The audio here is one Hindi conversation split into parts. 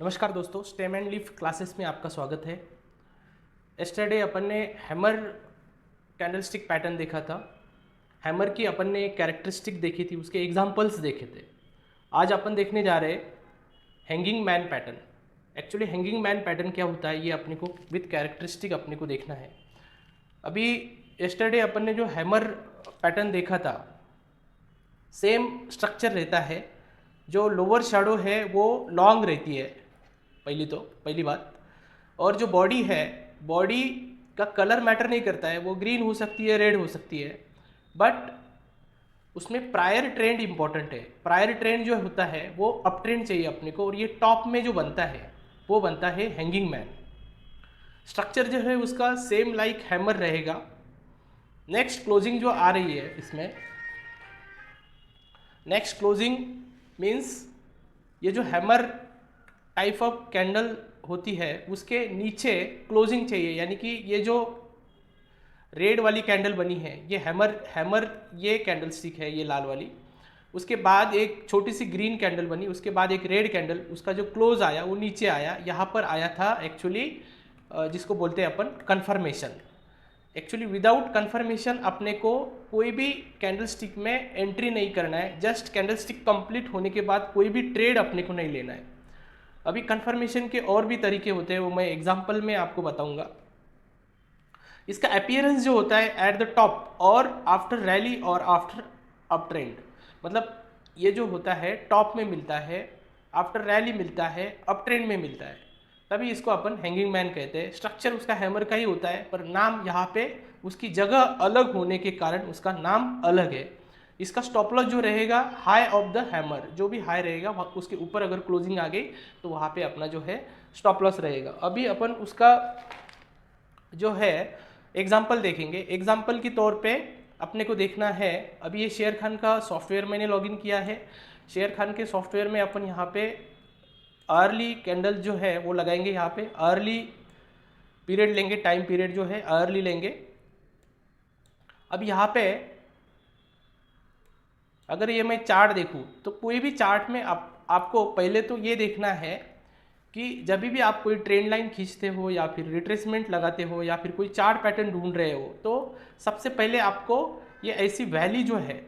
नमस्कार दोस्तों, स्टेम एंड लीफ क्लासेस में आपका स्वागत है। एस्टरडे अपन ने हैमर कैंडलस्टिक पैटर्न देखा था। हैमर की अपन ने कैरेक्टरिस्टिक देखी थी, उसके एग्जांपल्स देखे थे। आज अपन देखने जा रहे हैं hanging man pattern. Actually hanging man pattern क्या होता है, ये अपने को विथ कैरेक्टरिस्टिक अपने को देखना है। अभी एस्टरडे अपन ने जो हैमर पैटर्न देखा था, सेम स्ट्रक्चर रहता है। जो लोअर शैडो है वो लॉन्ग रहती है, पहली बात। और जो बॉडी है, बॉडी का कलर मैटर नहीं करता है, वो ग्रीन हो सकती है, रेड हो सकती है, बट उसमें प्रायर ट्रेंड इंपॉर्टेंट है। प्रायर ट्रेंड जो होता है वो अप ट्रेंड चाहिए अपने को, और ये टॉप में जो बनता है वो बनता है हैंगिंग मैन। स्ट्रक्चर जो है उसका सेम लाइक हैमर रहेगा। नेक्स्ट क्लोजिंग जो आ रही है इसमें, नेक्स्ट क्लोजिंग मीन्स ये जो हैमर टाइप ऑफ कैंडल होती है उसके नीचे क्लोजिंग चाहिए, यानी कि ये जो रेड वाली कैंडल बनी है ये हैमर ये कैंडल स्टिक है, ये लाल वाली। उसके बाद एक छोटी सी ग्रीन कैंडल बनी, उसके बाद एक रेड कैंडल, उसका जो क्लोज आया वो नीचे आया, यहाँ पर आया था एक्चुअली, जिसको बोलते हैं अपन कन्फर्मेशन। एक्चुअली विदाउट कन्फर्मेशन अपने को कोई भी कैंडल स्टिक में एंट्री नहीं करना है। जस्ट कैंडल स्टिक कंप्लीट होने के बाद कोई भी ट्रेड अपने को नहीं लेना है। अभी कन्फर्मेशन के और भी तरीके होते हैं, वो मैं एग्जांपल में आपको बताऊंगा। इसका अपीयरेंस जो होता है एट द टॉप और आफ्टर रैली और आफ्टर अप ट्रेंड, मतलब ये जो होता है टॉप में मिलता है, आफ्टर रैली मिलता है, अप ट्रेंड में मिलता है, तभी इसको अपन हैंगिंग मैन कहते हैं। स्ट्रक्चर उसका हैमर का ही होता है, पर नाम यहाँ पे उसकी जगह अलग होने के कारण उसका नाम अलग है। इसका स्टॉप लॉस जो रहेगा हाई ऑफ द हैमर, जो भी हाई रहेगा उसके ऊपर अगर क्लोजिंग आ गई तो वहाँ पे अपना जो है स्टॉप लॉस रहेगा। अभी अपन उसका जो है एग्जाम्पल देखेंगे। एग्जाम्पल के तौर पे अपने को देखना है, अभी ये शेयर खान का सॉफ्टवेयर मैंने लॉगिन किया है। शेयर खान के सॉफ्टवेयर में अपन यहाँ पे अर्ली कैंडल जो है वो लगाएंगे। यहाँ पे अर्ली पीरियड लेंगे, टाइम पीरियड जो है अर्ली लेंगे। अब यहाँ पे अगर ये मैं चार्ट देखूँ तो कोई भी चार्ट में आपको पहले तो ये देखना है कि जब भी आप कोई ट्रेंड लाइन खींचते हो या फिर रिट्रेसमेंट लगाते हो या फिर कोई चार्ट पैटर्न ढूंढ रहे हो, तो सबसे पहले आपको ये ऐसी वैली जो है,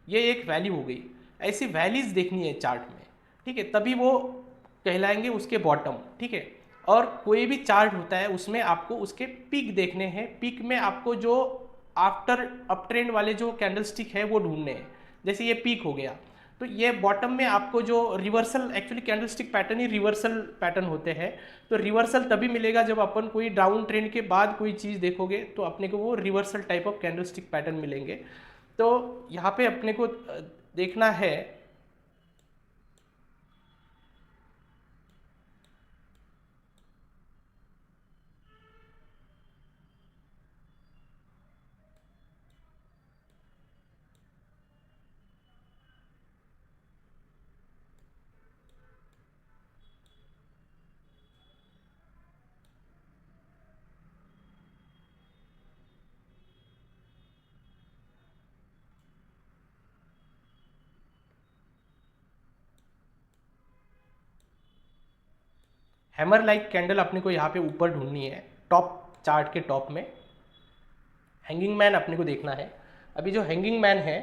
ये एक वैली हो गई, ऐसी वैलीज देखनी है चार्ट में, ठीक है, तभी वो कहलाएंगे उसके बॉटम, ठीक है। और कोई भी चार्ट होता है उसमें आपको उसके पीक देखने हैं। पीक में आपको जो आफ्टर अप ट्रेंड वाले जो कैंडल स्टिक है वो ढूंढने हैं। जैसे ये पीक हो गया, तो ये बॉटम में आपको जो रिवर्सल, एक्चुअली कैंडलस्टिक पैटर्न ही रिवर्सल पैटर्न होते हैं, तो रिवर्सल तभी मिलेगा जब अपन कोई डाउन ट्रेंड के बाद कोई चीज़ देखोगे तो अपने को वो reversal type of candlestick pattern मिलेंगे। तो यहाँ पे अपने को देखना है हैमर लाइक कैंडल अपने को यहाँ पे ऊपर ढूंढनी है, टॉप चार्ट के टॉप में। हैंगिंग मैन अपने को देखना है। अभी जो हैंगिंग मैन है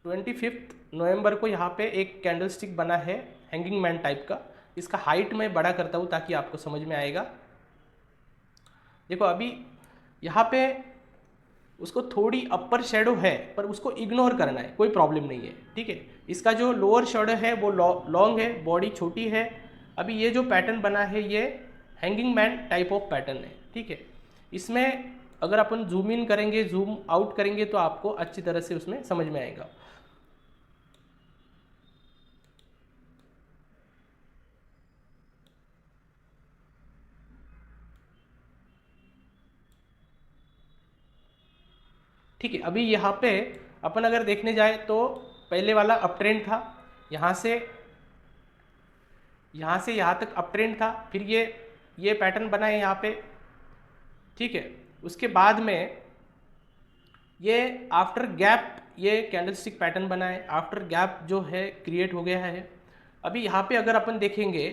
नवंबर को यहाँ पे एक कैंडल स्टिक बना है हैंगिंग मैन टाइप का। इसका हाइट मैं बड़ा करता हूँ ताकि आपको समझ में आएगा। देखो अभी यहाँ पे उसको थोड़ी अपर शेडो है, पर उसको इग्नोर करना है, कोई प्रॉब्लम नहीं है, ठीक है। इसका जो लोअर शेडो है वो लॉन्ग है, बॉडी छोटी है। अभी ये जो पैटर्न बना है ये hanging man type of pattern है, ठीक है। इसमें अगर अपन जूम इन करेंगे, जूम आउट करेंगे तो आपको अच्छी तरह से उसमें समझ में आएगा। ठीक है, अभी यहाँ पे अपन अगर देखने जाए तो पहले वाला अप ट्रेंड था, यहाँ से यहाँ तक अप ट्रेंड था, फिर ये पैटर्न बना है यहाँ पे, ठीक है। उसके बाद में ये आफ्टर गैप ये कैंडलस्टिक पैटर्न बना है, आफ्टर गैप जो है क्रिएट हो गया है। अभी यहाँ पे अगर अपन देखेंगे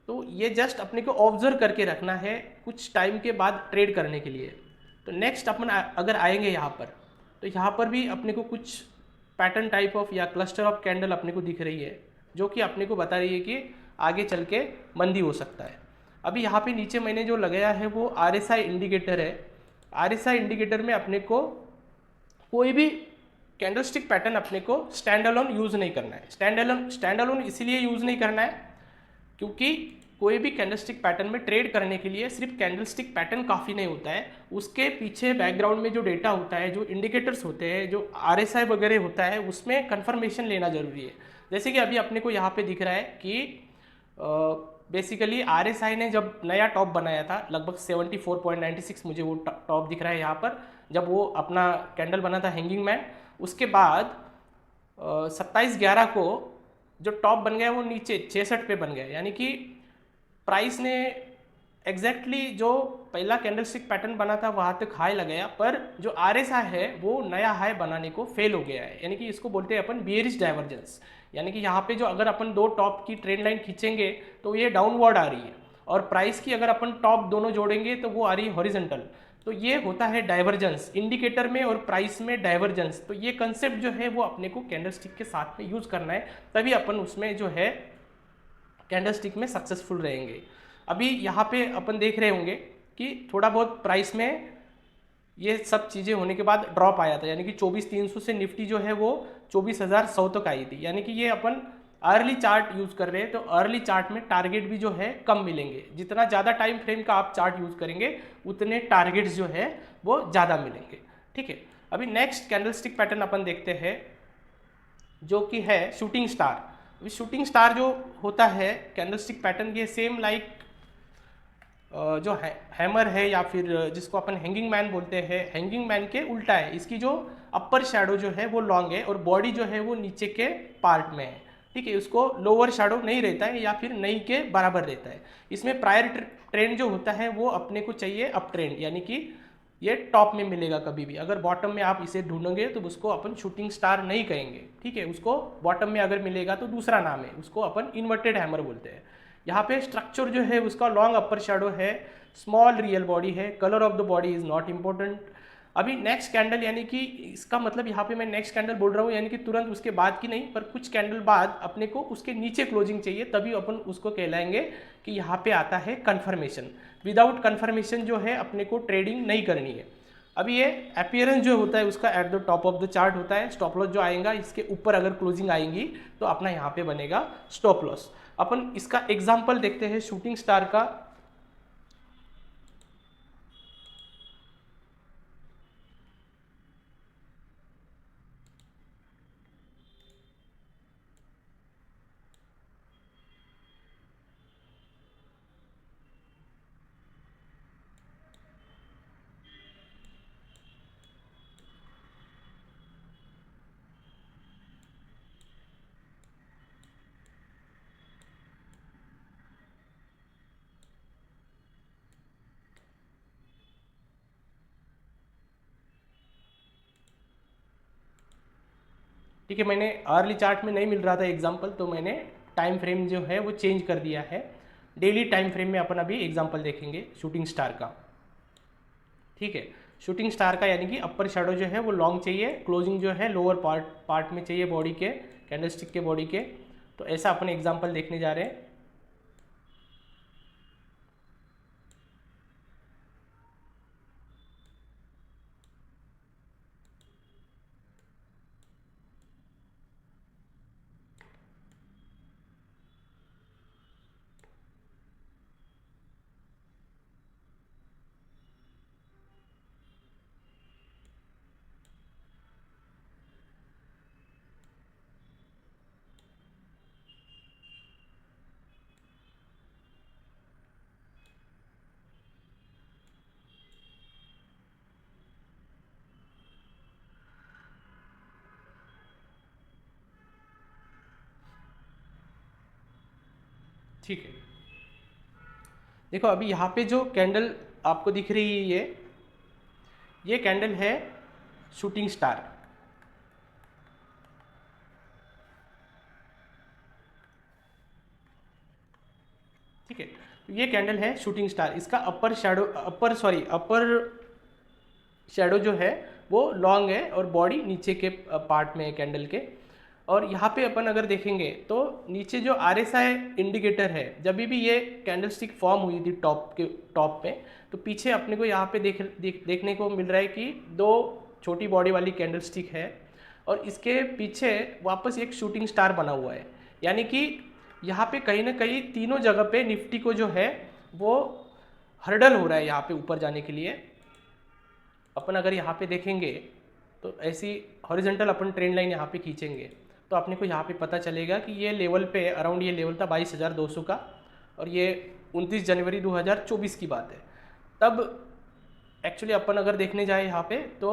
तो ये जस्ट अपने को ऑब्जर्व करके रखना है कुछ टाइम के बाद ट्रेड करने के लिए। तो नेक्स्ट अपन अगर आएंगे यहाँ पर, तो यहाँ पर भी अपने को कुछ पैटर्न टाइप ऑफ या क्लस्टर ऑफ कैंडल अपने को दिख रही है, जो कि अपने को बता रही है कि आगे चल के मंदी हो सकता है। अभी यहाँ पे नीचे मैंने जो लगाया है वो RSI इंडिकेटर है। RSI इंडिकेटर में अपने को कोई भी कैंडलस्टिक पैटर्न अपने को स्टैंड अलोन यूज़ नहीं करना है। स्टैंड अलोन इसलिए यूज़ नहीं करना है क्योंकि कोई भी कैंडलस्टिक पैटर्न में ट्रेड करने के लिए सिर्फ कैंडलस्टिक पैटर्न काफ़ी नहीं होता है, उसके पीछे बैकग्राउंड में जो डेटा होता है, जो इंडिकेटर्स होते हैं, जो RSI वगैरह होता है, उसमें कंफर्मेशन लेना जरूरी है। जैसे कि अभी अपने को यहाँ पे दिख रहा है कि बेसिकली RSI ने जब नया टॉप बनाया था लगभग 74.96 मुझे वो टॉप दिख रहा है यहाँ पर, जब वो अपना कैंडल बना था हैंगिंग मैन। उसके बाद 27/11 को जो टॉप बन गया वो नीचे 66 पे बन गया, यानी कि प्राइस ने एग्जैक्टली जो पहला कैंडलस्टिक पैटर्न बना था वहाँ तक हाई लगाया, पर जो RSI है वो नया हाई बनाने को फेल हो गया है, यानी कि इसको बोलते हैं अपन बियरिश डाइवर्जेंस। यानी कि यहाँ पे जो अगर अपन दो टॉप की ट्रेंड लाइन खींचेंगे तो ये डाउनवर्ड आ रही है, और प्राइस की अगर अपन टॉप दोनों जोड़ेंगे तो वो आ रही है हॉरिजॉन्टल। तो ये होता है डाइवर्जेंस, इंडिकेटर में और प्राइस में डाइवर्जेंस। तो ये कंसेप्ट जो है वो अपने को कैंडलस्टिक के साथ में यूज करना है, तभी अपन उसमें जो है कैंडलस्टिक में सक्सेसफुल रहेंगे। अभी यहाँ पे अपन देख रहे होंगे कि थोड़ा बहुत प्राइस में ये सब चीज़ें होने के बाद ड्रॉप आया था, यानी कि 24,300 से निफ्टी जो है वो 24,100 तक आई थी। यानी कि ये अपन अर्ली चार्ट यूज़ कर रहे हैं, तो अर्ली चार्ट में टारगेट भी जो है कम मिलेंगे। जितना ज़्यादा टाइम फ्रेम का आप चार्ट यूज़ करेंगे उतने टारगेट्स जो है वो ज़्यादा मिलेंगे। ठीक है। अभी नेक्स्ट कैंडलस्टिक पैटर्न अपन देखते हैं जो कि है शूटिंग स्टार। अभी शूटिंग स्टार जो होता है कैंडलस्टिक पैटर्न, ये सेम लाइक जो हैमर है या फिर जिसको अपन हैंगिंग मैन बोलते हैं, हैंगिंग मैन के उल्टा है। इसकी जो अपर शैडो जो है वो लॉन्ग है और बॉडी जो है वो नीचे के पार्ट में है। ठीक है, उसको लोअर शैडो नहीं रहता है या फिर नहीं के बराबर रहता है। इसमें प्रायर ट्रेंड जो होता है वो अपने को चाहिए अप ट्रेंड, यानी कि ये टॉप में मिलेगा कभी भी। अगर बॉटम में आप इसे ढूंढोगे तो उसको अपन शूटिंग स्टार नहीं कहेंगे। ठीक है, उसको बॉटम में अगर मिलेगा तो दूसरा नाम है, उसको अपन इन्वर्टेड हैमर बोलते हैं। यहाँ पे स्ट्रक्चर जो है उसका लॉन्ग अपर शैडो है, स्मॉल रियल बॉडी है, colour of the body is not important. अभी नेक्स्ट कैंडल, यानी कि इसका मतलब यहाँ पे मैं नेक्स्ट कैंडल बोल रहा हूँ यानी कि तुरंत उसके बाद की नहीं, पर कुछ कैंडल बाद अपने को उसके नीचे क्लोजिंग चाहिए, तभी अपन उसको कहलाएंगे कि यहाँ पे आता है कन्फर्मेशन। विदाउट कन्फर्मेशन जो है अपने को ट्रेडिंग नहीं करनी है। अभी ये अपीयरेंस जो होता है उसका at the top of the chart होता है। स्टॉप लॉस जो आएगा इसके ऊपर अगर क्लोजिंग आएंगी तो अपना यहाँ पे बनेगा स्टॉप लॉस। अपन इसका एग्जाम्पल देखते हैं शूटिंग स्टार का। ठीक है, मैंने अर्ली चार्ट में नहीं मिल रहा था एग्जाम्पल, तो मैंने टाइम फ्रेम जो है वो चेंज कर दिया है। डेली टाइम फ्रेम में अपन अभी एग्जाम्पल देखेंगे शूटिंग स्टार का। ठीक है, शूटिंग स्टार का यानी कि अपर शैडो जो है वो लॉन्ग चाहिए, क्लोजिंग जो है लोअर पार्ट में चाहिए बॉडी के, कैंडलस्टिक के बॉडी के। तो ऐसा अपन एग्जाम्पल देखने जा रहे हैं। ठीक है, देखो अभी यहाँ पे जो कैंडल आपको दिख रही है ये कैंडल है शूटिंग स्टार। ठीक है, तो ये कैंडल है शूटिंग स्टार। इसका अपर शैडो जो है वो लॉन्ग है और बॉडी नीचे के पार्ट में है कैंडल के। और यहाँ पे अपन अगर देखेंगे तो नीचे जो RSI इंडिकेटर है, जब भी ये कैंडल स्टिक फॉर्म हुई थी टॉप पे, तो पीछे अपने को यहाँ पे देखने को मिल रहा है कि दो छोटी बॉडी वाली कैंडल स्टिक है और इसके पीछे वापस एक शूटिंग स्टार बना हुआ है। यानी कि यहाँ पे कहीं ना कहीं तीनों जगह पे निफ्टी को जो है वो हर्डल हो रहा है यहाँ पे ऊपर जाने के लिए। अपन अगर यहाँ पे देखेंगे तो ऐसी हॉरिजेंटल अपन ट्रेंड लाइन यहाँ पे खींचेंगे तो अपने को यहाँ पे पता चलेगा कि ये लेवल पे अराउंड ये लेवल था 22,200 का, और ये 29 जनवरी 2024 की बात है। तब एक्चुअली अपन अगर देखने जाए यहाँ पे तो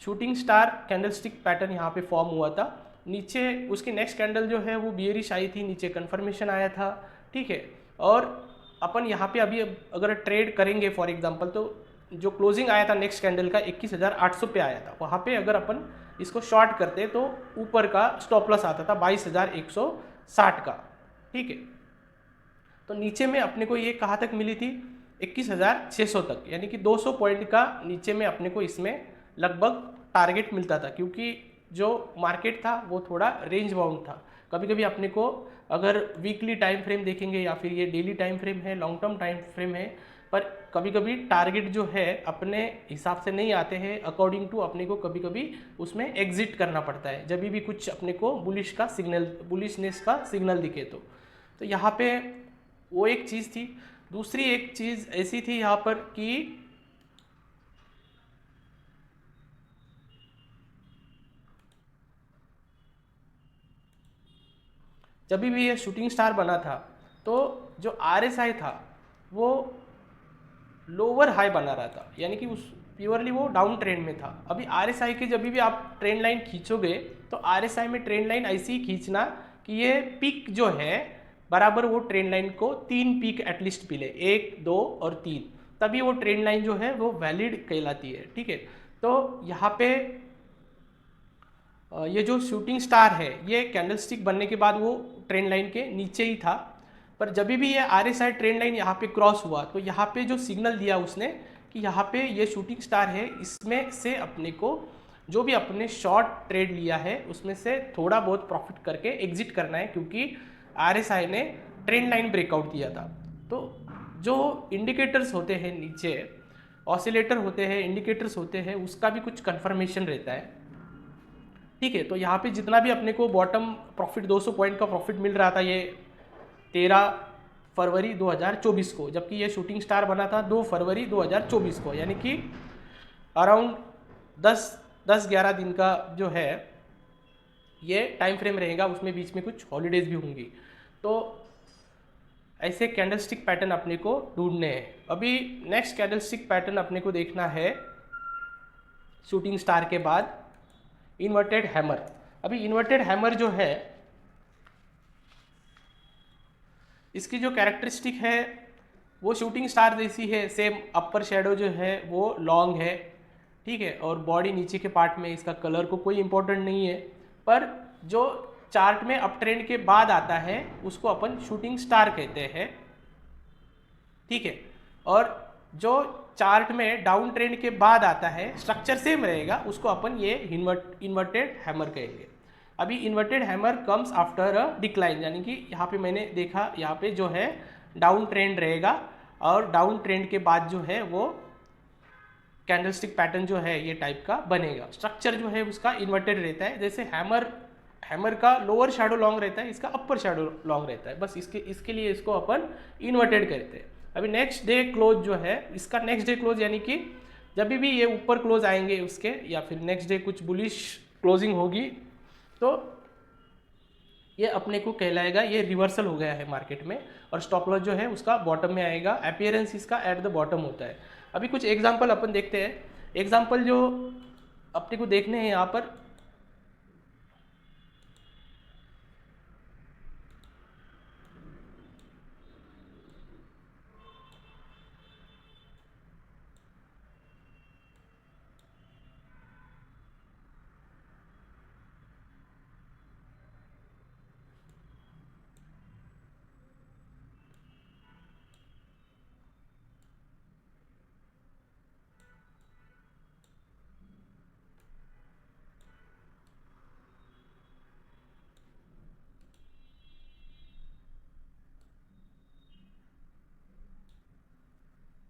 शूटिंग स्टार कैंडलस्टिक पैटर्न यहाँ पे फॉर्म हुआ था। नीचे उसकी नेक्स्ट कैंडल जो है वो बियरिश आई थी, नीचे कन्फर्मेशन आया था। ठीक है, और अपन यहाँ पे अभी अगर ट्रेड करेंगे फॉर एग्जांपल, तो जो क्लोजिंग आया था नेक्स्ट कैंडल का 21,800 पे आया था। वहाँ पे अगर अपन इसको शॉर्ट करते तो ऊपर का स्टॉप लॉस आता था 22,160 का। ठीक है, तो नीचे में अपने को ये कहाँ तक मिली थी 21,600 तक, यानी कि 200 पॉइंट का नीचे में अपने को इसमें लगभग टारगेट मिलता था, क्योंकि जो मार्केट था वो थोड़ा रेंज बाउंड था। कभी कभी अपने को अगर वीकली टाइम फ्रेम देखेंगे या फिर ये डेली टाइम फ्रेम है, लॉन्ग टर्म टाइम फ्रेम है, पर कभी कभी टारगेट जो है अपने हिसाब से नहीं आते हैं अकॉर्डिंग टू, अपने को कभी कभी उसमें एग्जिट करना पड़ता है जब भी कुछ अपने को बुलिशनेस का सिग्नल दिखे। तो यहाँ पे वो एक चीज़ थी। दूसरी एक चीज़ ऐसी थी यहाँ पर कि जब भी ये शूटिंग स्टार बना था तो जो RSI था वो लोअर हाई बना रहा था, यानी कि उस प्योरली वो डाउन ट्रेंड में था। अभी RSI के जब भी आप ट्रेंड लाइन खींचोगे तो RSI में ट्रेंड लाइन ऐसी ही खींचना कि ये पीक जो है बराबर वो ट्रेंड लाइन को 3 पीक एटलीस्ट मिले, 1, 2 और 3, तभी वो ट्रेंड लाइन जो है वो वैलिड कहलाती है। ठीक है, तो यहाँ पे ये जो शूटिंग स्टार है ये कैंडलस्टिक बनने के बाद वो ट्रेंड लाइन के नीचे ही था, पर जब भी ये RSI ट्रेंड लाइन यहाँ पे क्रॉस हुआ तो यहाँ पे जो सिग्नल दिया उसने कि यहाँ पे ये शूटिंग स्टार है, इसमें से अपने को जो भी अपने शॉर्ट ट्रेड लिया है उसमें से थोड़ा बहुत प्रॉफिट करके एग्जिट करना है, क्योंकि RSI ने ट्रेंड लाइन ब्रेकआउट दिया था। तो जो इंडिकेटर्स होते हैं नीचे, ऑसिलेटर होते हैं, इंडिकेटर्स होते हैं, उसका भी कुछ कन्फर्मेशन रहता है। ठीक है, तो यहाँ पे जितना भी अपने को बॉटम प्रॉफिट 200 पॉइंट का प्रॉफिट मिल रहा था ये 13 फरवरी 2024 को, जबकि ये शूटिंग स्टार बना था 2 फरवरी 2024 को, यानी कि अराउंड 10-11 दिन का जो है ये टाइम फ्रेम रहेगा, उसमें बीच में कुछ हॉलीडेज भी होंगी। तो ऐसे कैंडलस्टिक पैटर्न अपने को ढूंढने हैं। अभी नेक्स्ट कैंडलस्टिक पैटर्न अपने को देखना है शूटिंग स्टार के बाद इन्वर्टेड हैमर। अभी इन्वर्टेड हैमर जो है इसकी जो कैरेक्टरिस्टिक है वो शूटिंग स्टार जैसी है, सेम अपर शेडो जो है वो लॉन्ग है। ठीक है, और बॉडी नीचे के पार्ट में, इसका कलर को कोई इंपॉर्टेंट नहीं है, पर जो चार्ट में अप ट्रेंड के बाद आता है उसको अपन शूटिंग स्टार कहते हैं। ठीक है, और जो चार्ट में डाउन ट्रेंड के बाद आता है स्ट्रक्चर सेम रहेगा, उसको अपन ये इन्वर्टेड हैमर कहेंगे। अभी inverted hammer comes after a decline, यानी कि यहाँ पे मैंने देखा यहाँ पे जो है डाउन ट्रेंड रहेगा और डाउन ट्रेंड के बाद जो है वो कैंडलस्टिक पैटर्न जो है ये टाइप का बनेगा। स्ट्रक्चर जो है उसका इन्वर्टेड रहता है, जैसे हैमर का लोअर शैडो लॉन्ग रहता है, इसका अपर शैडो लॉन्ग रहता है, बस इसके लिए इसको अपन इन्वर्टेड कहते हैं। अभी नेक्स्ट डे क्लोज जो है इसका, नेक्स्ट डे क्लोज यानी कि जब भी ये ऊपर क्लोज आएंगे उसके, या फिर नेक्स्ट डे कुछ बुलिश क्लोजिंग होगी तो ये अपने को कहलाएगा ये रिवर्सल हो गया है मार्केट में, और स्टॉप लॉस जो है उसका बॉटम में आएगा, अपीयरेंस इसका एट द बॉटम होता है। अभी कुछ एग्जांपल अपन देखते हैं। एग्जांपल जो अपने को देखने हैं यहाँ पर,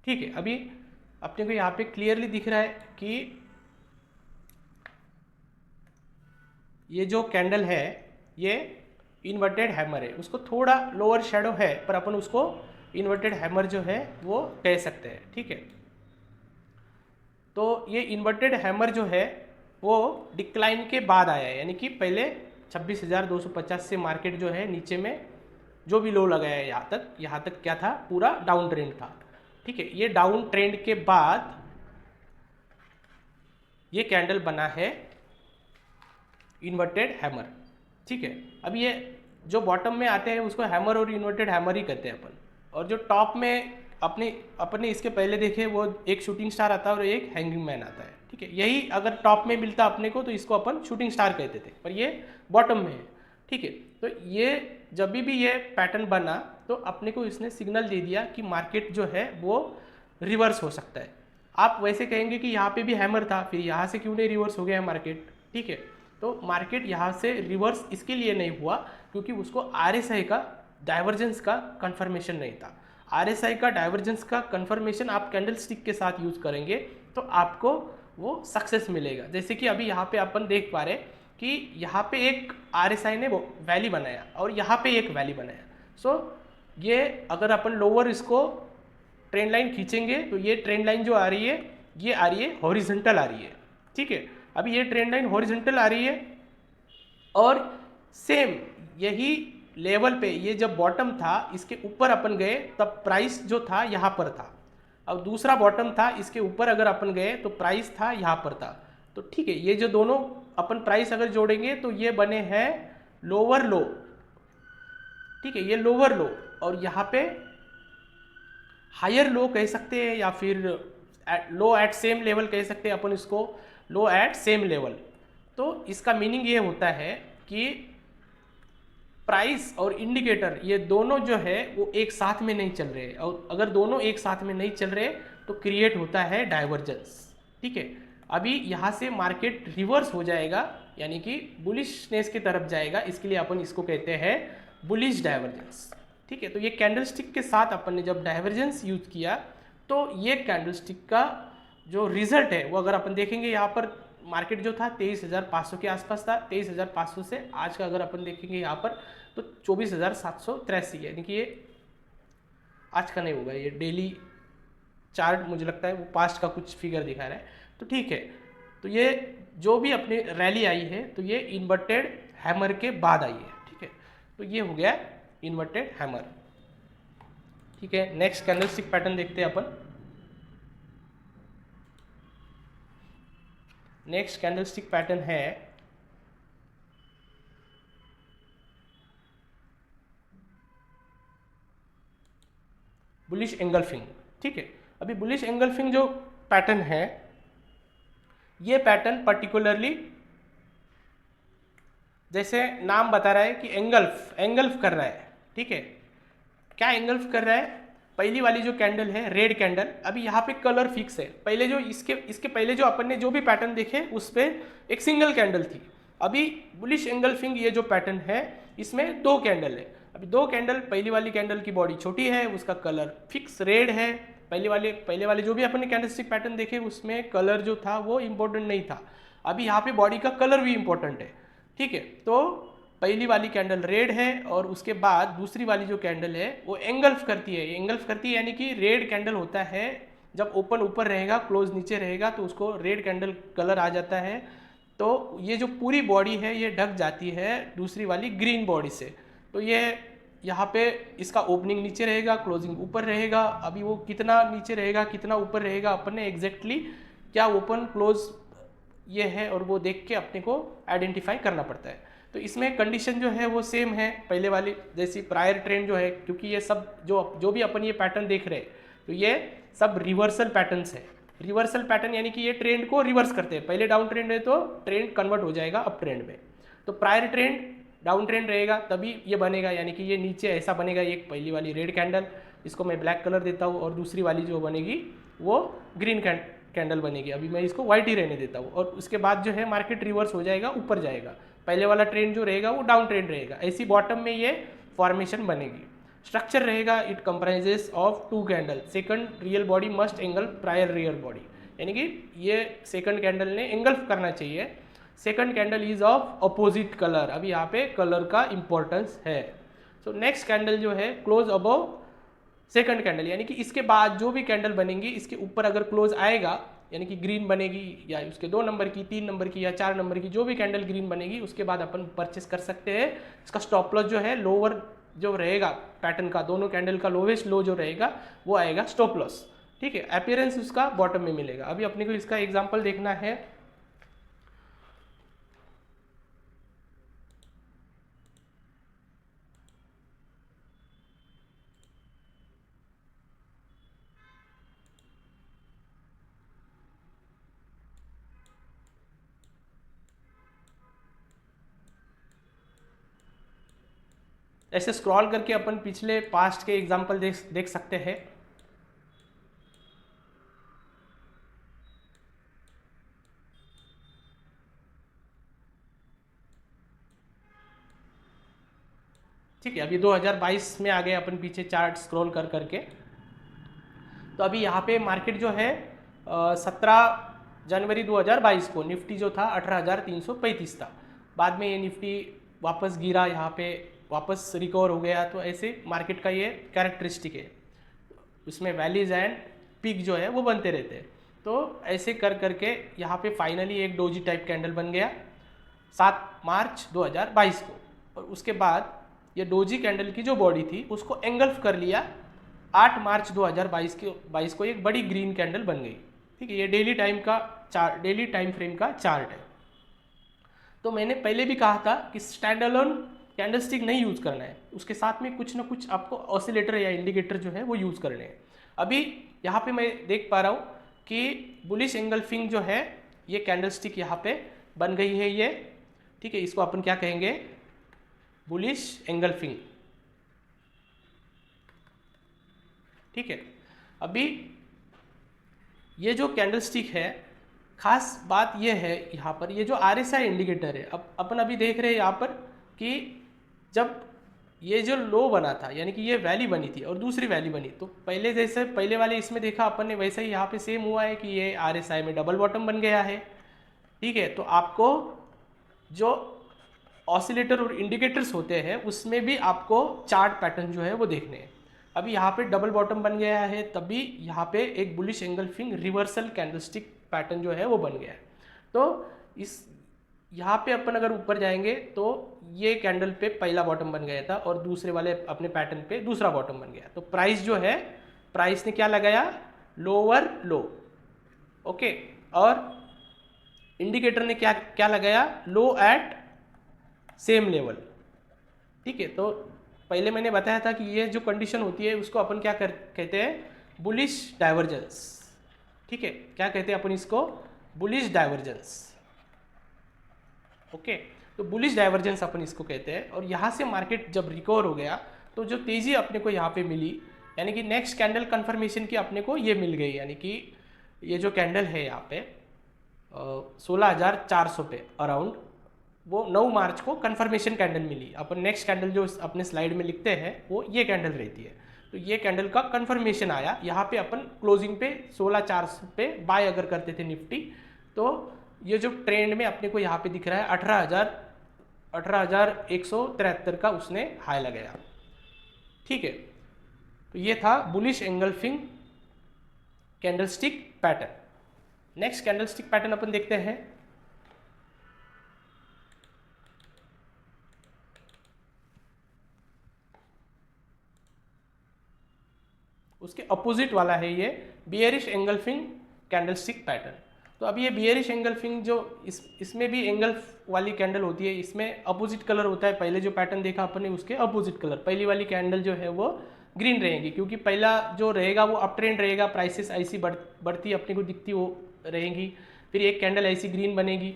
ठीक है, अभी अपने को यहाँ पे क्लियरली दिख रहा है कि ये जो कैंडल है ये इन्वर्टेड हैमर है, उसको थोड़ा लोअर शेडो है पर अपन उसको इन्वर्टेड हैमर जो है वो कह सकते हैं। ठीक है, तो ये इन्वर्टेड हैमर जो है वो डिक्लाइन के बाद आया है, यानी कि पहले 26,250 से मार्केट जो है नीचे में जो भी लो लगाया है यहाँ तक क्या था, पूरा डाउन ट्रेंड था। ठीक है, ये डाउन ट्रेंड के बाद ये कैंडल बना है इन्वर्टेड हैमर। ठीक है, अब ये जो बॉटम में आते हैं उसको हैमर और इन्वर्टेड हैमर ही कहते हैं अपन, और जो टॉप में अपने इसके पहले देखे वो एक शूटिंग स्टार आता है और एक हैंगिंग मैन आता है। ठीक है, यही अगर टॉप में मिलता अपने को तो इसको अपन शूटिंग स्टार कहते थे, पर ये बॉटम में है। ठीक है, तो ये जब भी ये पैटर्न बना तो अपने को इसने सिग्नल दे दिया कि मार्केट जो है वो रिवर्स हो सकता है। आप वैसे कहेंगे कि यहाँ पे भी हैमर था, फिर यहाँ से क्यों नहीं रिवर्स हो गया है मार्केट। ठीक है, तो मार्केट यहाँ से रिवर्स इसके लिए नहीं हुआ क्योंकि उसको RSI का डाइवर्जेंस का कंफर्मेशन नहीं था। RSI का डाइवर्जेंस का कंफर्मेशन आप कैंडल स्टिक के साथ यूज करेंगे तो आपको वो सक्सेस मिलेगा। जैसे कि अभी यहाँ पे अपन देख पा रहे कि यहाँ पे एक RSI ने वो वैली बनाया और यहाँ पे एक वैली बनाया। सो ये अगर अपन लोअर इसको ट्रेंड लाइन खींचेंगे तो ये ट्रेंड लाइन जो आ रही है ये आ रही है हॉरिजॉन्टल आ रही है। ठीक है, अभी ये ट्रेंड लाइन हॉरिजॉन्टल आ रही है और सेम यही लेवल पे ये जब बॉटम था इसके ऊपर अपन गए तब प्राइस जो था यहाँ पर था, अब दूसरा बॉटम था इसके ऊपर अगर अपन गए तो प्राइस था यहाँ पर था। तो ठीक है, ये जो दोनों अपन प्राइस अगर जोड़ेंगे तो ये बने हैं लोअर लो। ठीक है, ये लोअर लो और यहाँ पे हायर लो कह सकते हैं या फिर लो एट सेम लेवल कह सकते हैं अपन इसको, लो एट सेम लेवल। तो इसका मीनिंग ये होता है कि प्राइस और इंडिकेटर ये दोनों जो है वो एक साथ में नहीं चल रहे, और अगर दोनों एक साथ में नहीं चल रहे तो क्रिएट होता है डाइवर्जेंस। ठीक है, अभी यहाँ से मार्केट रिवर्स हो जाएगा यानी कि बुलिशनेस की तरफ जाएगा, इसके लिए अपन इसको कहते हैं बुलिश डाइवर्जेंस। ठीक है, तो ये कैंडलस्टिक के साथ अपन ने जब डाइवर्जेंस यूज किया तो ये कैंडलस्टिक का जो रिजल्ट है वो अगर अपन देखेंगे यहाँ पर मार्केट जो था 23,500 के आसपास था, 23,500 से आज का अगर अपन देखेंगे यहाँ पर तो 24,783, यानी कि ये आज का नहीं होगा, ये डेली चार्ट मुझे लगता है वो पास्ट का कुछ फिगर दिखा रहा है। तो ठीक है, तो ये जो भी अपनी रैली आई है तो ये इन्वर्टेड हैमर के बाद आई है। ठीक है, तो ये हो गया इन्वर्टेड हैमर। ठीक है, नेक्स्ट कैंडलस्टिक पैटर्न देखते हैं अपन। नेक्स्ट कैंडलस्टिक पैटर्न है बुलिश एंगल्फिंग। ठीक है, अभी बुलिश एंगल्फिंग जो पैटर्न है ये पैटर्न पर्टिकुलरली जैसे नाम बता रहा है कि एंगल्फ कर रहा है। ठीक है, क्या एंगल्फ कर रहा है, पहली वाली जो कैंडल है रेड कैंडल, अभी यहाँ पे कलर फिक्स है, पहले जो इसके पहले जो अपन ने जो भी पैटर्न देखे उस पर एक सिंगल कैंडल थी। अभी बुलिश एंगल्फिंग ये जो पैटर्न है इसमें दो कैंडल है। अभी दो कैंडल, पहली वाली कैंडल की बॉडी छोटी है, उसका कलर फिक्स रेड है, पहले वाले जो भी अपन ने कैंडलस्टिक पैटर्न देखे उसमें कलर जो था वो इम्पोर्टेंट नहीं था, अभी यहाँ पे बॉडी का कलर भी इम्पोर्टेंट है। ठीक है, तो पहली वाली कैंडल रेड है और उसके बाद दूसरी वाली जो कैंडल है वो एंगल्फ करती है। एंगल्फ करती है यानी कि रेड कैंडल होता है जब ओपन ऊपर रहेगा क्लोज नीचे रहेगा तो उसको रेड कैंडल कलर आ जाता है। तो ये जो पूरी बॉडी है ये ढक जाती है दूसरी वाली ग्रीन बॉडी से, तो ये यहाँ पे इसका ओपनिंग नीचे रहेगा, क्लोजिंग ऊपर रहेगा। अभी वो कितना नीचे रहेगा कितना ऊपर रहेगा अपन ने एग्जैक्टली क्या ओपन क्लोज ये है और वो देख के अपने को आइडेंटिफाई करना पड़ता है। तो इसमें कंडीशन जो है वो सेम है पहले वाली जैसी, प्रायर ट्रेंड जो है, क्योंकि ये सब जो भी अपन ये पैटर्न देख रहे हैं तो ये सब रिवर्सल पैटर्न्स है। रिवर्सल पैटर्न यानी कि ये ट्रेंड को रिवर्स करते हैं, पहले डाउन ट्रेंड है तो ट्रेंड कन्वर्ट हो जाएगा अप ट्रेंड में। तो प्रायर ट्रेंड डाउन ट्रेंड रहेगा तभी ये बनेगा, यानी कि ये नीचे ऐसा बनेगा, एक पहली वाली रेड कैंडल, इसको मैं ब्लैक कलर देता हूँ, और दूसरी वाली जो बनेगी वो ग्रीन कैंडल बनेगी, अभी मैं इसको वाइट ही रहने देता हूँ। और उसके बाद जो है मार्केट रिवर्स हो जाएगा, ऊपर जाएगा, पहले वाला ट्रेंड जो रहेगा वो डाउन ट्रेंड रहेगा, ऐसी बॉटम में ये फॉर्मेशन बनेगी। स्ट्रक्चर रहेगा it comprises of two candle, second real body must engulf prior real body, यानी कि ये सेकंड कैंडल ने एंगल्फ करना चाहिए। Second candle is of opposite colour, अभी यहाँ पे कलर का इंपॉर्टेंस है। सो नेक्स्ट कैंडल जो है क्लोज अबव सेकंड कैंडल, यानी कि इसके बाद जो भी कैंडल बनेंगी इसके ऊपर अगर क्लोज आएगा, यानी कि ग्रीन बनेगी या उसके 2 नंबर की, 3 नंबर की या 4 नंबर की जो भी कैंडल ग्रीन बनेगी उसके बाद अपन परचेस कर सकते हैं। इसका स्टॉप लॉस जो है लोअर जो रहेगा पैटर्न का, दोनों कैंडल का लोवेस्ट लो जो रहेगा वो आएगा स्टॉप लॉस, ठीक है। अपीयरेंस उसका बॉटम में मिलेगा। अभी अपने को इसका एग्जांपल देखना है। ऐसे स्क्रॉल करके अपन पिछले पास्ट के एग्जांपल देख सकते हैं। ठीक है, अभी 2022 में आ गए अपन पीछे चार्ट स्क्रॉल कर करके। तो अभी यहाँ पे मार्केट जो है 17 जनवरी 2022 को निफ्टी जो था 18,335 था। बाद में ये निफ्टी वापस गिरा, यहाँ पे वापस रिकवर हो गया। तो ऐसे मार्केट का ये कैरेक्टरिस्टिक है, उसमें वैलीज एंड पीक जो है वो बनते रहते हैं। तो ऐसे कर करके यहाँ पे फाइनली एक डोजी टाइप कैंडल बन गया 7 मार्च 2022 को, और उसके बाद ये डोजी कैंडल की जो बॉडी थी उसको एंगल्फ कर लिया 8 मार्च 2022 को एक बड़ी ग्रीन कैंडल बन गई, ठीक है। ये डेली टाइम फ्रेम का चार्ट है। तो मैंने पहले भी कहा था कि स्टैंड अलोन कैंडलस्टिक नहीं यूज़ करना है, उसके साथ में कुछ ना कुछ आपको ऑसिलेटर या इंडिकेटर जो है वो यूज़ करने हैं। अभी यहाँ पे मैं देख पा रहा हूँ कि बुलिश एंगल्फिंग जो है ये कैंडलस्टिक यहाँ पे बन गई है ये, ठीक है। इसको अपन क्या कहेंगे, बुलिश एंगल्फिंग, ठीक है। अभी ये जो कैंडलस्टिक है, खास बात ये है यहाँ पर, ये जो RSI इंडिकेटर है, अब अपन अभी देख रहे हैं यहाँ पर कि जब ये जो लो बना था, यानी कि ये वैली बनी थी और दूसरी वैली बनी, तो पहले जैसे पहले वाले इसमें देखा अपन ने वैसा ही यहाँ पे सेम हुआ है कि ये RSI में डबल बॉटम बन गया है, ठीक है। तो आपको जो ऑसिलेटर और इंडिकेटर्स होते हैं उसमें भी आपको चार्ट पैटर्न जो है वो देखने हैं। अभी यहाँ पे डबल बॉटम बन गया है, तभी यहाँ पे एक bullish engulfing reversal candlestick pattern जो है वो बन गया है। तो इस यहाँ पे अपन अगर ऊपर जाएंगे तो ये कैंडल पे पहला बॉटम बन गया था और दूसरे वाले अपने पैटर्न पे दूसरा बॉटम बन गया। तो प्राइस जो है, प्राइस ने क्या लगाया, लोअर लो, ओके। और इंडिकेटर ने क्या क्या लगाया, लो एट सेम लेवल, ठीक है। तो पहले मैंने बताया था कि ये जो कंडीशन होती है उसको अपन क्या कहते हैं, बुलिश डाइवर्जेंस, ठीक है। क्या कहते हैं अपन इसको, बुलिश डाइवर्जेंस, ओके। तो बुलिश डाइवर्जेंस अपन इसको कहते हैं। और यहाँ से मार्केट जब रिकवर हो गया तो जो तेज़ी अपने को यहाँ पे मिली, यानी कि नेक्स्ट कैंडल कंफर्मेशन की अपने को ये मिल गई, यानी कि ये जो कैंडल है यहाँ पे 16,400 पे अराउंड, वो 9 मार्च को कंफर्मेशन कैंडल मिली। अपन नेक्स्ट कैंडल जो अपने स्लाइड में लिखते हैं वो ये कैंडल रहती है। तो ये कैंडल का कंफर्मेशन आया, यहाँ पे अपन क्लोजिंग पे 16,400 पे बाय अगर करते थे निफ्टी, तो ये जो ट्रेंड में अपने को यहाँ पे दिख रहा है 18,173 का उसने हाई लगाया, ठीक है। तो ये था bullish engulfing candlestick pattern. Next candlestick pattern अपन देखते हैं। उसके अपोजिट वाला है ये बियरिश एंगल्फिंग कैंडलस्टिक पैटर्न। तो अभी ये बियरिश एंगल्फिंग जो इसमें भी एंगल्फ वाली कैंडल होती है, इसमें अपोजिट कलर होता है। पहले जो पैटर्न देखा अपन ने उसके अपोजिट कलर, पहली वाली कैंडल जो है वो ग्रीन रहेगी क्योंकि पहला जो रहेगा वो अप ट्रेंड रहेगा, प्राइसेस ऐसी बढ़ती अपने को दिखती वो रहेंगी। फिर एक कैंडल ऐसी ग्रीन बनेगी,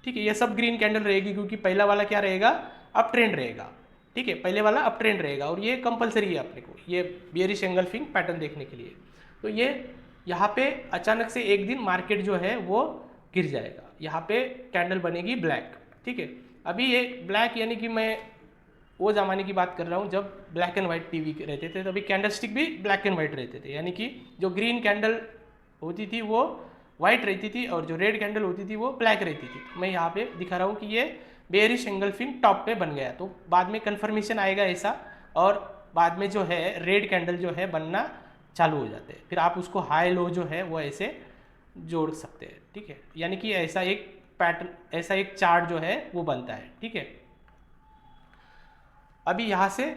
ठीक है। ये सब ग्रीन कैंडल रहेगी क्योंकि पहला वाला क्या रहेगा, अप ट्रेंड रहेगा, ठीक है। पहले वाला अप ट्रेंड रहेगा और ये कंपलसरी है अपने को ये बियरिश एंगल्फिंग पैटर्न देखने के लिए। तो ये यहाँ पे अचानक से एक दिन मार्केट जो है वो गिर जाएगा, यहाँ पे कैंडल बनेगी ब्लैक, ठीक है। अभी ये ब्लैक यानी कि मैं वो ज़माने की बात कर रहा हूँ जब ब्लैक एंड वाइट टीवी रहते थे, तभी कैंडलस्टिक भी ब्लैक एंड वाइट रहते थे, यानी कि जो ग्रीन कैंडल होती थी वो वाइट रहती थी और जो रेड कैंडल होती थी वो ब्लैक रहती थी। मैं यहाँ पे दिखा रहा हूँ कि ये बेयरिश एंगल्फिंग टॉप पे बन गया, तो बाद में कन्फर्मेशन आएगा ऐसा, और बाद में जो है रेड कैंडल जो है बनना चालू हो जाते हैं, फिर आप उसको हाई लो जो है वो ऐसे जोड़ सकते हैं, ठीक है। यानी कि ऐसा एक पैटर्न, ऐसा एक चार्ट जो है वो बनता है, ठीक है। अभी यहाँ से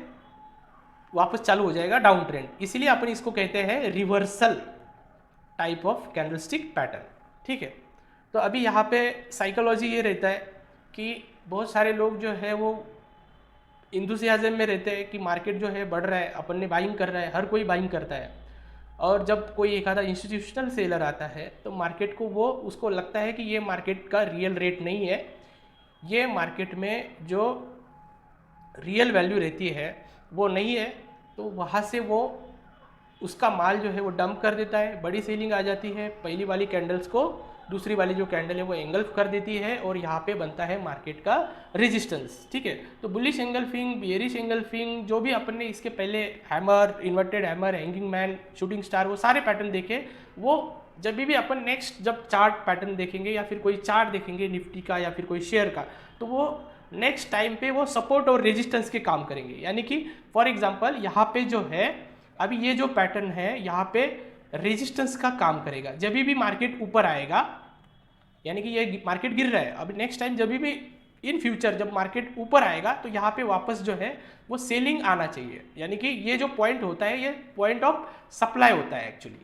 वापस चालू हो जाएगा डाउन ट्रेंड, इसीलिए अपन इसको कहते हैं reversal type of candlestick pattern, ठीक है। तो अभी यहाँ पे साइकोलॉजी ये रहता है कि बहुत सारे लोग जो है वो इंथुसियाज्म में रहते हैं कि मार्केट जो है बढ़ रहा है, अपन ने बाइंग कर रहा है, हर कोई बाइंग करता है, और जब कोई एक आधा इंस्टीट्यूशनल सेलर आता है तो मार्केट को वो उसको लगता है कि ये मार्केट का रियल रेट नहीं है, ये मार्केट में जो रियल वैल्यू रहती है वो नहीं है, तो वहाँ से वो उसका माल जो है वो डंप कर देता है, बड़ी सेलिंग आ जाती है, पहली वाली कैंडल्स को दूसरी वाली जो कैंडल है वो एंगल्फ कर देती है और यहाँ पे बनता है मार्केट का रेजिस्टेंस, ठीक है। तो बुलिश एंगल्फिंग, बियरिश एंगल्फिंग, जो भी अपन ने इसके पहले hammer, inverted hammer, hanging man, shooting star, वो सारे पैटर्न देखे, वो जब भी अपन नेक्स्ट जब चार्ट पैटर्न देखेंगे या फिर कोई चार्ट देखेंगे निफ्टी का या फिर कोई शेयर का, तो वो नेक्स्ट टाइम पे वो सपोर्ट और रेजिस्टेंस के काम करेंगे। यानी कि फॉर एग्जांपल यहाँ पे जो है अभी ये जो पैटर्न है यहाँ पे रेजिस्टेंस का काम करेगा, जब भी मार्केट ऊपर आएगा, यानी कि ये मार्केट गिर रहा है, अभी नेक्स्ट टाइम जब भी इन फ्यूचर जब मार्केट ऊपर आएगा तो यहाँ पे वापस जो है वो सेलिंग आना चाहिए। यानी कि ये जो पॉइंट होता है ये पॉइंट ऑफ सप्लाई होता है एक्चुअली,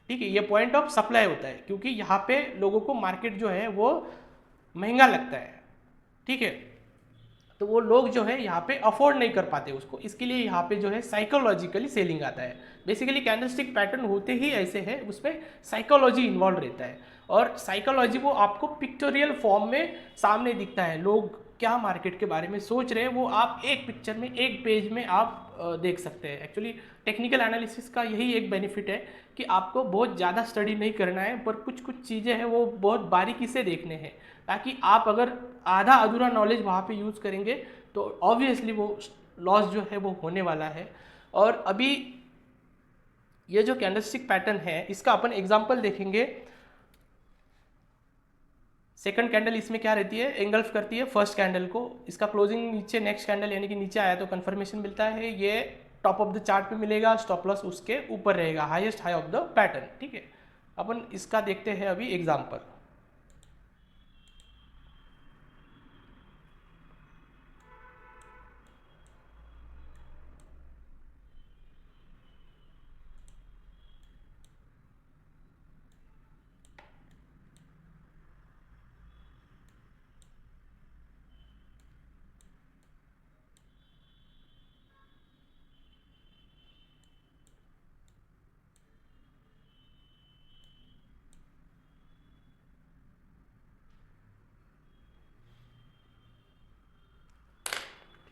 ठीक है, ये पॉइंट ऑफ सप्लाई होता है, क्योंकि यहाँ पे लोगों को मार्केट जो है वो महंगा लगता है, ठीक है, तो वो लोग जो है यहाँ पे अफोर्ड नहीं कर पाते उसको, इसके लिए यहाँ पे जो है साइकोलॉजिकली सेलिंग आता है। बेसिकली कैंडलस्टिक पैटर्न होते ही ऐसे है, उसमें साइकोलॉजी इन्वॉल्व रहता है, और साइकोलॉजी वो आपको पिक्टोरियल फॉर्म में सामने दिखता है, लोग क्या मार्केट के बारे में सोच रहे हैं वो आप एक पिक्चर में, एक पेज में आप देख सकते हैं। एक्चुअली टेक्निकल एनालिसिस का यही एक बेनिफिट है कि आपको बहुत ज़्यादा स्टडी नहीं करना है, पर कुछ कुछ चीज़ें हैं वो बहुत बारीकी से देखने हैं, ताकि आप अगर आधा अधूरा नॉलेज वहाँ पे यूज़ करेंगे तो ऑब्वियसली वो लॉस जो है वो होने वाला है। और अभी ये जो कैंडलस्टिक पैटर्न है इसका अपन एग्जांपल देखेंगे। सेकंड कैंडल इसमें क्या रहती है, एंगल्फ करती है फर्स्ट कैंडल को, इसका क्लोजिंग नीचे नेक्स्ट कैंडल यानी कि नीचे आया तो कंफर्मेशन मिलता है, ये टॉप ऑफ द चार्ट पे मिलेगा, स्टॉप लॉस उसके ऊपर रहेगा, highest high of the pattern, ठीक है। अपन इसका देखते हैं अभी एग्जांपल।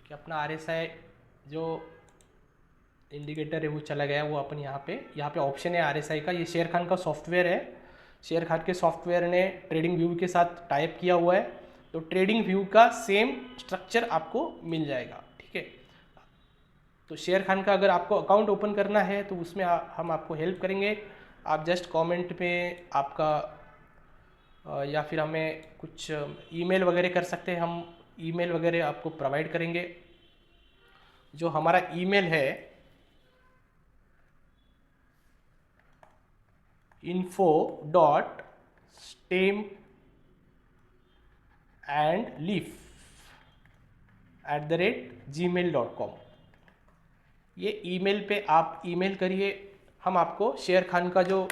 कि अपना RSI जो इंडिकेटर है वो चला गया, वो अपन यहाँ पे ऑप्शन है RSI का, ये शेर खान का सॉफ्टवेयर है, शेर खान के सॉफ्टवेयर ने ट्रेडिंग व्यू के साथ टाइप किया हुआ है, तो ट्रेडिंग व्यू का सेम स्ट्रक्चर आपको मिल जाएगा, ठीक है। तो शेर खान का अगर आपको अकाउंट ओपन करना है तो उसमें हम आपको हेल्प करेंगे, आप जस्ट कमेंट में आपका या फिर हमें कुछ ईमेल वगैरह कर सकते हैं, हम ईमेल वगैरह आपको प्रोवाइड करेंगे। जो हमारा ईमेल है info.stem&leaf@gmail.com, ये ईमेल पे आप ईमेल करिए, हम आपको शेर खान का जो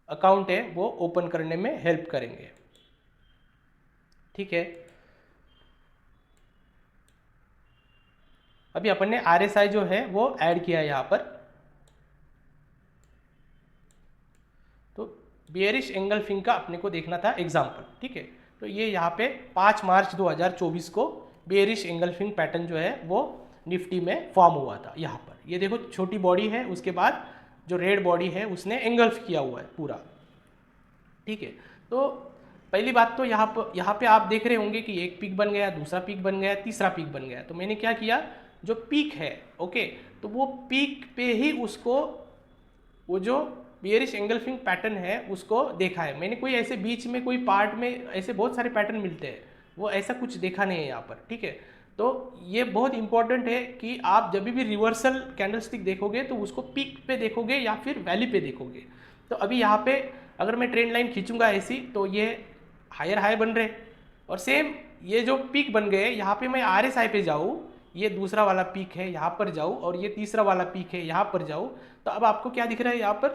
अकाउंट है वो ओपन करने में हेल्प करेंगे, ठीक है। अभी अपन ने RSI जो है वो ऐड किया है यहाँ पर, तो बियरिश एंगल्फिंग का अपने को देखना था एग्जांपल, ठीक है। तो ये यहाँ पे 5 मार्च 2024 को बियरिश एंगल्फिंग पैटर्न जो है वो निफ्टी में फॉर्म हुआ था। यहाँ पर ये देखो छोटी बॉडी है, उसके बाद जो रेड बॉडी है उसने एंगल्फ किया हुआ है पूरा, ठीक है। तो पहली बात तो यहाँ पे आप देख रहे होंगे कि एक पीक बन गया, दूसरा पीक बन गया, तीसरा पीक बन गया। तो मैंने क्या किया, जो पीक है ओके, तो वो पीक पे ही उसको वो जो बियरिश एंगल्फिंग पैटर्न है उसको देखा है मैंने। कोई ऐसे बीच में कोई पार्ट में ऐसे बहुत सारे पैटर्न मिलते हैं, वो ऐसा कुछ देखा नहीं है यहाँ पर, ठीक है। तो ये बहुत इंपॉर्टेंट है कि आप जब भी रिवर्सल कैंडलस्टिक देखोगे तो उसको पीक पे देखोगे या फिर वैली पे देखोगे। तो अभी यहाँ पे अगर मैं ट्रेंड लाइन खींचूंगा ऐसी, तो ये हायर हाई बन रहे, और सेम ये जो पीक बन गए, यहाँ पे मैं RSI पे जाऊँ, ये दूसरा वाला पीक है यहाँ पर जाऊँ, और ये तीसरा वाला पीक है यहाँ पर जाऊँ, तो अब आपको क्या दिख रहा है यहाँ पर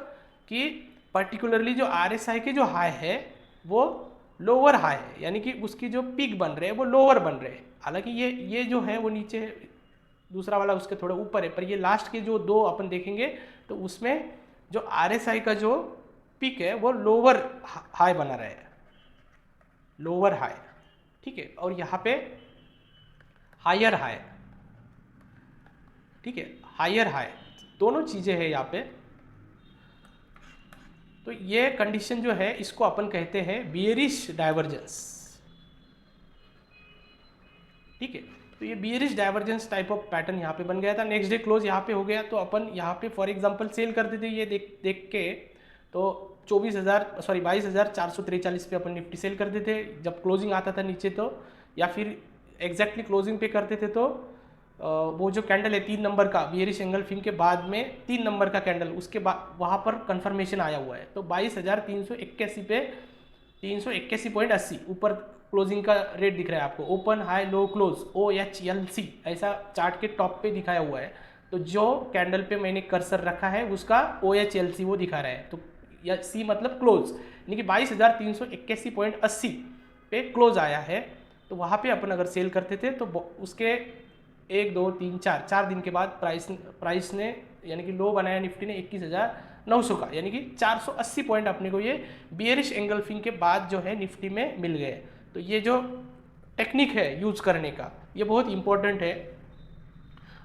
कि पर्टिकुलरली जो RSI के जो हाई है वो लोअर हाई है, यानी कि उसकी जो पीक बन रहे हैं वो लोअर बन रहे हैं। हालांकि ये जो है वो नीचे है, दूसरा वाला उसके थोड़ा ऊपर है, पर ये लास्ट के जो दो अपन देखेंगे तो उसमें जो RSI का जो पीक है वो लोअर हाई बना रहा है, लोअर हाई, ठीक है। और यहाँ पे हायर हाई, ठीक है, हायर हाई, दोनों चीजें हैं यहाँ पे। तो ये कंडीशन जो है इसको अपन कहते हैं बियरिश डाइवर्जेंस, ठीक है। तो ये bearish divergence type of pattern यहाँ पे बन गया था। नेक्स्ट डे क्लोज यहाँ पे हो गया, तो अपन यहाँ पे फॉर एग्जांपल सेल करते थे ये देख के, तो 22,443 पे अपन निफ्टी सेल करते थे जब क्लोजिंग आता था नीचे, तो या फिर एग्जैक्टली क्लोजिंग पे करते थे। तो वो जो कैंडल है 3 नंबर का बियरिश एंगल्फिंग के बाद में 3 नंबर का कैंडल, उसके बाद वहाँ पर कंफर्मेशन आया हुआ है। तो 22,381 पे 381.80 ऊपर क्लोजिंग का रेट दिख रहा है आपको, open high low close OHLC ऐसा चार्ट के टॉप पे दिखाया हुआ है। तो जो कैंडल पे मैंने कर्सर रखा है उसका OHLC वो दिखा रहा है, तो या C मतलब क्लोज, यानी कि 22,381.80 पे क्लोज आया है। तो वहाँ पे अपन अगर सेल करते थे तो उसके 1 2 3 4 दिन के बाद प्राइस ने यानी कि लो बनाया निफ्टी ने 21,900 का, यानी कि 480 पॉइंट अपने को ये बियरिश एंगल्फिंग के बाद जो है निफ्टी में मिल गए। तो ये जो टेक्निक है यूज करने का ये बहुत इंपॉर्टेंट है।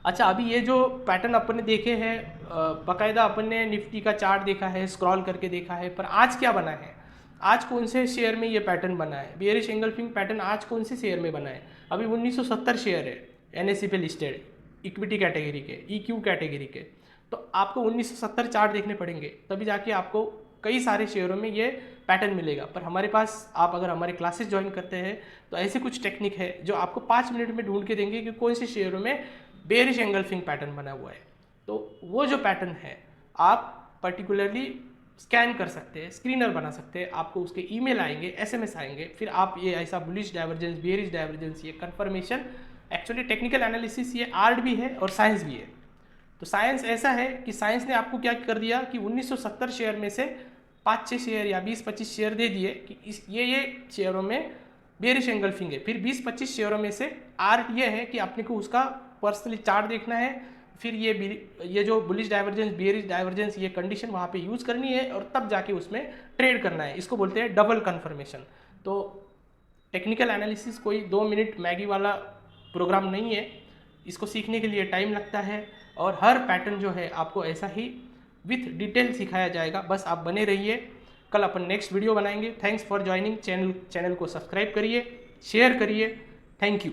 अच्छा, अभी ये जो पैटर्न अपन ने देखे हैं, बाकायदा अपन ने निफ्टी का चार्ट देखा है, स्क्रॉल करके देखा है, पर आज क्या बना है, आज कौन से शेयर में ये पैटर्न बना है, बियरिश एंगल्फिंग पैटर्न आज कौन से शेयर में बना है। अभी 1970 शेयर है NSE पे लिस्टेड, इक्विटी कैटेगरी के, EQ कैटेगरी के। तो आपको 1970 चार्ट देखने पड़ेंगे, तभी जाके आपको कई सारे शेयरों में ये पैटर्न मिलेगा। पर हमारे पास आप अगर हमारे क्लासेस ज्वाइन करते हैं तो ऐसी कुछ टेक्निक है जो आपको 5 मिनट में ढूंढ के देंगे कि कौन से शेयरों में बेयरिश एंगल्फिंग पैटर्न बना हुआ है। तो वो जो पैटर्न है आप पर्टिकुलरली स्कैन कर सकते हैं, स्क्रीनर बना सकते हैं, आपको उसके ईमेल आएंगे, SMS आएंगे, फिर आप ये ऐसा बुलिश डाइवर्जेंस, बेयरिश डाइवर्जेंस, ये कंफर्मेशन, एक्चुअली टेक्निकल एनालिसिस ये आर्ट भी है और साइंस भी है। तो साइंस ऐसा है कि साइंस ने आपको क्या कर दिया कि 1970 शेयर में से 5-6 शेयर या 20-25 शेयर दे दिए कि ये शेयरों में बेयरिश एंगल्फिंग है। फिर 20-25 शेयरों में से आर्ट ये है कि आपने को उसका पर्सनली चार्ट देखना है, फिर ये जो बुलिश डाइवर्जेंस, बेयरिश डाइवर्जेंस, ये कंडीशन वहाँ पे यूज़ करनी है और तब जाके उसमें ट्रेड करना है। इसको बोलते हैं डबल कन्फर्मेशन। तो टेक्निकल एनालिसिस कोई 2 मिनट मैगी वाला प्रोग्राम नहीं है, इसको सीखने के लिए टाइम लगता है और हर पैटर्न जो है आपको ऐसा ही विथ डिटेल सिखाया जाएगा। बस आप बने रहिए, कल अपन नेक्स्ट वीडियो बनाएंगे। थैंक्स फॉर ज्वाइनिंग, चैनल को सब्सक्राइब करिए, शेयर करिए। Thank you.